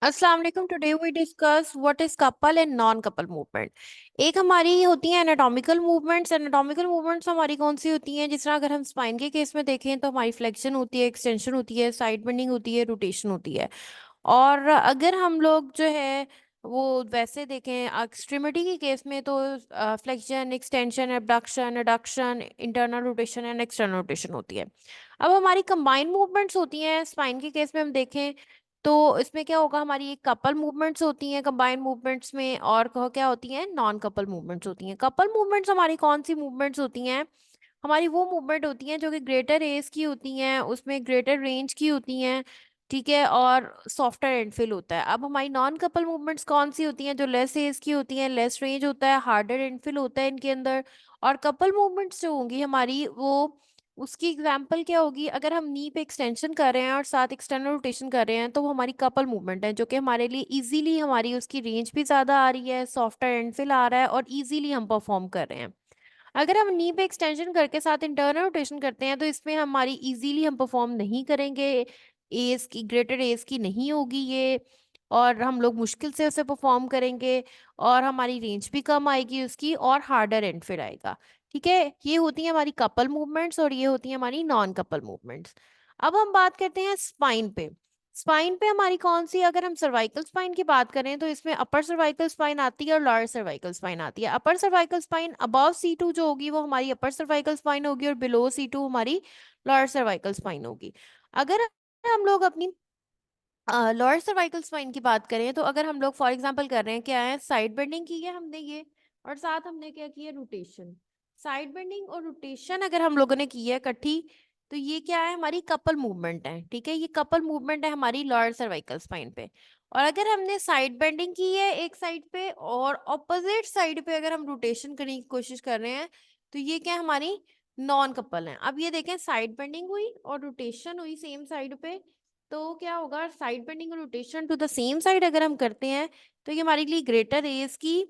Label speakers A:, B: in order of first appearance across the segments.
A: अस्सलाम वालेकुम। Today we discuss what is couple and non couple movement. एक हमारी होती है एनाटॉमिकल मूवमेंट्स। एनाटॉमिकल मूवमेंट्स हमारी कौन सी होती हैं? जिस तरह अगर हम स्पाइन के केस में देखें तो हमारी फ्लेक्शन होती है, एक्सटेंशन होती है, साइड बेंडिंग होती है, रोटेशन होती है। और अगर हम लोग जो है वो वैसे देखें एक्सट्रीमिटी के केस में तो flexion, extension, abduction, adduction, internal rotation and external rotation होती है। अब हमारी कंबाइंड मूवमेंट्स होती हैं स्पाइन के केस में हम देखें तो इसमें क्या होगा, हमारी एक कपल मूवमेंट्स होती हैं कंबाइंड मूवमेंट्स में, और क्या होती हैं, नॉन कपल मूवमेंट्स होती हैं। कपल मूवमेंट्स हमारी कौन सी मूवमेंट्स होती हैं? हमारी वो मूवमेंट होती हैं जो कि ग्रेटर एज की होती हैं, उसमें ग्रेटर रेंज की होती हैं, ठीक है, और सॉफ्टवेयर एंडफिल होता है। अब हमारी नॉन कपल मूवमेंट्स कौन सी होती हैं? जो लेस एज की होती हैं, लेस रेंज होता है, हार्डर एंडफिल होता है इनके अंदर। और कपल मूवमेंट्स जो होंगी हमारी वो, उसकी एग्जाम्पल क्या होगी? अगर हम नी पे एक्सटेंशन कर रहे हैं और साथ एक्सटर्नल रोटेशन कर रहे हैं तो वो हमारी कपल मूवमेंट है, जो कि हमारे लिए इजीली, हमारी उसकी रेंज भी ज्यादा आ रही है, सॉफ्टवेयर एंडफिल आ रहा है और इजीली हम परफॉर्म कर रहे हैं। अगर हम नी पे एक्सटेंशन करके साथ इंटरनल रोटेशन करते हैं तो इसमें हमारी इजीली हम परफॉर्म नहीं करेंगे, एज की, ग्रेटर एज की नहीं होगी ये, और हम लोग मुश्किल से उसे परफॉर्म करेंगे, और हमारी रेंज भी कम आएगी उसकी, और हार्डर एंड फिर आएगा। ठीक है, ये होती है हमारी कपल मूवमेंट्स और ये होती है हमारी नॉन कपल मूवमेंट्स। अब हम बात करते हैं स्पाइन पे। स्पाइन पे हमारी कौन सी, अगर हम सर्वाइकल स्पाइन की बात करें तो इसमें अपर सर्वाइकल स्पाइन आती है और लोअर सर्वाइकल स्पाइन आती है। अपर सर्वाइकल स्पाइन अबव C2 जो होगी वो हमारी अपर सर्वाइकल स्पाइन होगी, और बिलो C2 हमारी लोअर सर्वाइकल स्पाइन होगी। अगर हम लोग अपनी लोअर सर्वाइकल स्पाइन की बात करें तो अगर हम लोग फॉर एग्जांपल कर रहे हैं, क्या है, साइड बेंडिंग की है हमने ये, और साथ हमने क्या किया, रोटेशन। साइड बेंडिंग और रोटेशन अगर हम लोगों ने की है इकट्ठी तो ये क्या है, हमारी कपल मूवमेंट है। ठीक है, ये कपल मूवमेंट है हमारी लोअर सर्वाइकल स्पाइन पे। और अगर हमने साइड बेंडिंग की है एक साइड पे और ऑपोजिट साइड पे अगर हम रोटेशन करने की कोशिश कर रहे हैं तो ये क्या है, हमारी नॉन कपल है। अब ये देखें, साइड बेंडिंग हुई और रोटेशन हुई सेम साइड पे, तो क्या होगा, साइड बेंडिंग और rotation to the same side अगर हम करते हैं तो ये हमारे लिए ग्रेटर एज की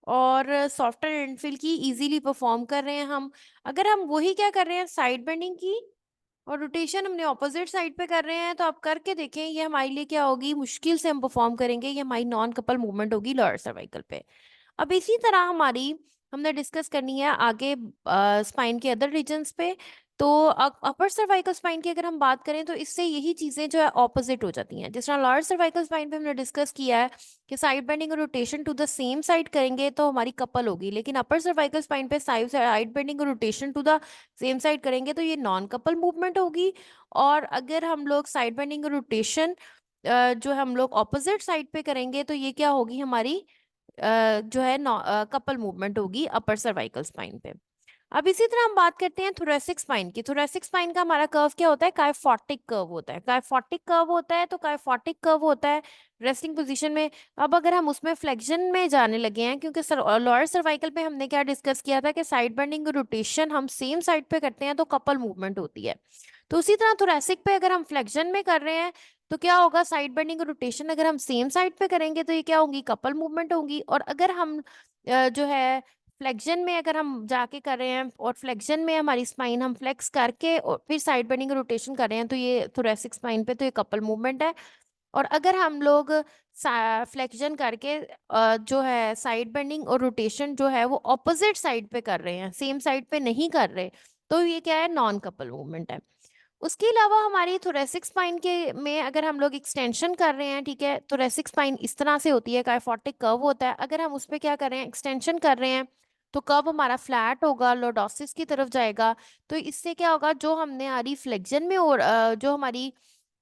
A: और सॉफ्टवेयर एंडफिल की इजीली परफॉर्म कर रहे हैं हम। अगर हम वही क्या कर रहे हैं, साइड बेंडिंग की और रोटेशन हमने ऑपोजिट साइड पे कर रहे हैं, तो आप करके देखें ये हमारे लिए क्या होगी, मुश्किल से हम परफॉर्म करेंगे, ये हमारी नॉन कपल मूवमेंट होगी लोअर सर्वाइकल पे। अब इसी तरह हमारी, हमने डिस्कस करनी है आगे स्पाइन के अदर रीजन्स पे। तो अपर सर्वाइकल स्पाइन की अगर हम बात करें तो इससे यही चीजें जो है ऑपोजिट हो जाती हैं। जिस तरह लोअर सर्वाइकल स्पाइन पे हमने डिस्कस किया है कि साइड बेंडिंग और rotation to the same side करेंगे तो हमारी कपल होगी, लेकिन अपर सर्वाइकल स्पाइन पे साइड बेंडिंग और rotation to the same side करेंगे तो ये नॉन कपल मूवमेंट होगी। और अगर हम लोग साइड बेंडिंग और रोटेशन जो हम लोग ऑपोजिट साइड पे करेंगे तो ये क्या होगी, हमारी जो है कपल मूवमेंट होगी अपर सर्वाइकल स्पाइन पे। अब इसी तरह हम बात करते हैं थोरेसिक स्पाइन की। थोरेसिक स्पाइन का हमारा कर्व क्या होता है, काइफोटिक कर्व होता है। काइफोटिक कर्व होता है तो काइफोटिक कर्व होता है रेस्टिंग पोजीशन में। अब अगर हम उसमें फ्लेक्शन में जाने लगे हैं, क्योंकि लोअर सर्वाइकल पे हमने क्या डिस्कस किया था कि साइड बेंडिंग रोटेशन हम सेम साइड पे करते हैं तो कपल मूवमेंट होती है। तो उसी तरह थोरेसिक पे अगर हम फ्लेक्शन में कर रहे हैं तो क्या होगा, साइड बेंडिंग रोटेशन अगर हम सेम साइड पे करेंगे तो ये क्या होंगी, कपल मूवमेंट होंगी। और अगर हम जो है फ्लेक्शन में अगर हम जाके कर रहे हैं और फ्लेक्शन में हमारी स्पाइन हम फ्लेक्स करके और फिर साइड बेंडिंग रोटेशन कर रहे हैं तो ये थोरेसिक स्पाइन पे तो ये कपल मूवमेंट है। और अगर हम लोग फ्लेक्शन करके जो है साइड बेंडिंग और रोटेशन जो है वो ऑपोजिट साइड पे कर रहे हैं, सेम साइड पे नहीं कर रहे, तो ये क्या है, नॉन कपल मूवमेंट है। उसके अलावा हमारी थोरेसिक स्पाइन के में अगर हम लोग एक्सटेंशन कर रहे हैं, ठीक है, थोरेसिक स्पाइन इस तरह से होती है, काइफोटिक कर्व होता है। अगर हम उस पर क्या कर रहे हैं, एक्सटेंशन कर रहे हैं, तो कर्व हमारा फ्लैट होगा, लॉर्डोसिस की तरफ जाएगा। तो इससे क्या होगा, जो हमने आ रही फ्लेक्शन में और जो हमारी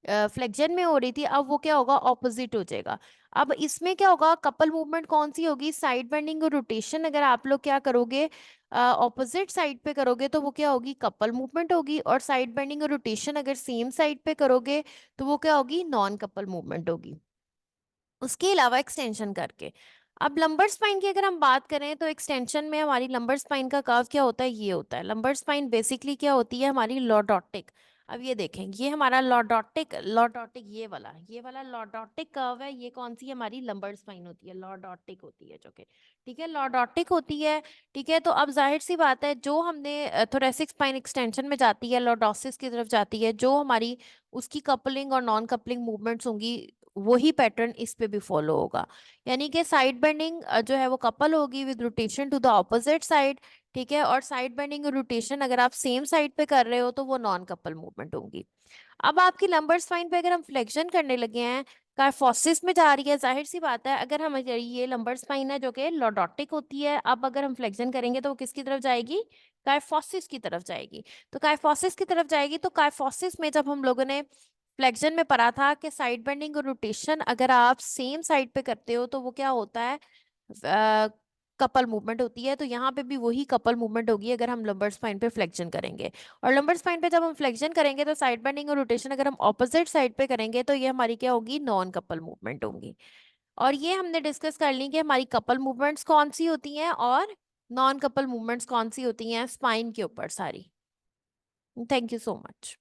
A: फ्लेक्शन में हो रही थी, अब वो क्या होगा, ऑपोजिट हो जाएगा। अब इसमें क्या होगा, कपल मूवमेंट कौन सी होगी, साइड बेंडिंग और रोटेशन अगर आप लोग क्या करोगे, ऑपोजिट साइड पे करोगे तो वो क्या होगी, कपल मूवमेंट होगी। और साइड बेंडिंग और रोटेशन अगर सेम साइड पे करोगे तो वो क्या होगी, नॉन कपल मूवमेंट होगी। उसके अलावा एक्सटेंशन करके, अब लंबर स्पाइन की अगर हम बात करें तो एक्सटेंशन में हमारी लंबर स्पाइन का कर्व क्या होता है, ये होता है। लंबर स्पाइन बेसिकली क्या होती है, हमारी लॉर्डोटिक। अब ये देखें, ये हमारा लॉर्डोटिक, लॉर्डोटिक ये वाला लॉर्डोटिक कर्व है। ये कौन सी हमारी लंबर स्पाइन होती है, लॉर्डोटिक होती है, जो कि ठीक है, लॉर्डोटिक होती है। ठीक है, तो अब जाहिर सी बात है, जो हमने थोरेसिक स्पाइन एक्सटेंशन में जाती है, लॉर्डोसिस की तरफ जाती है, जो हमारी उसकी कपलिंग और नॉन कपलिंग मूवमेंट्स होंगी वही पैटर्न इस पे भी फॉलो होगा। यानी कि साइड बेंडिंग जो है वो कपल होगी with rotation to the opposite side, ठीक है। और साइड बेंडिंग और रोटेशन अगर आप सेम साइड पे कर रहे हो तो वो नॉन कपल मूवमेंट होंगी। अब आपकी लंबर स्पाइन पे अगर हम फ्लेक्शन करने लगे हैं, कार्फोसिस में जा रही है, जाहिर सी बात है अगर हम ये लंबर स्पाइन है जो कि लॉर्डोटिक होती है, अब अगर हम फ्लेक्शन करेंगे तो वो किसकी तरफ जाएगी? कार्फोसिस की तरफ जाएगी। तो कार्फोसिस की तरफ जाएगी, तो कार्फोसिस में जब हम लोगों ने फ्लेक्शन में पढ़ा था कि साइड बेंडिंग और रोटेशन अगर आप सेम साइड पे करते हो तो वो क्या होता है? कपल मूवमेंट होती है। तो यहाँ पे भी वही कपल मूवमेंट होगी अगर हम लंबर स्पाइन पे फ्लेक्शन करेंगे। और लंबर स्पाइन पे जब हम फ्लेक्शन करेंगे तो साइड बेंडिंग और रोटेशन अगर हम ऑपोजिट साइड पे करेंगे तो ये हमारी क्या होगी? नॉन कपल मूवमेंट होंगी। और ये हमने डिस्कस कर ली कि हमारी कपल मूवमेंट्स कौन सी होती हैं और नॉन कपल मूवमेंट्स कौन सी होती हैं स्पाइन के ऊपर सारी। Thank you so much.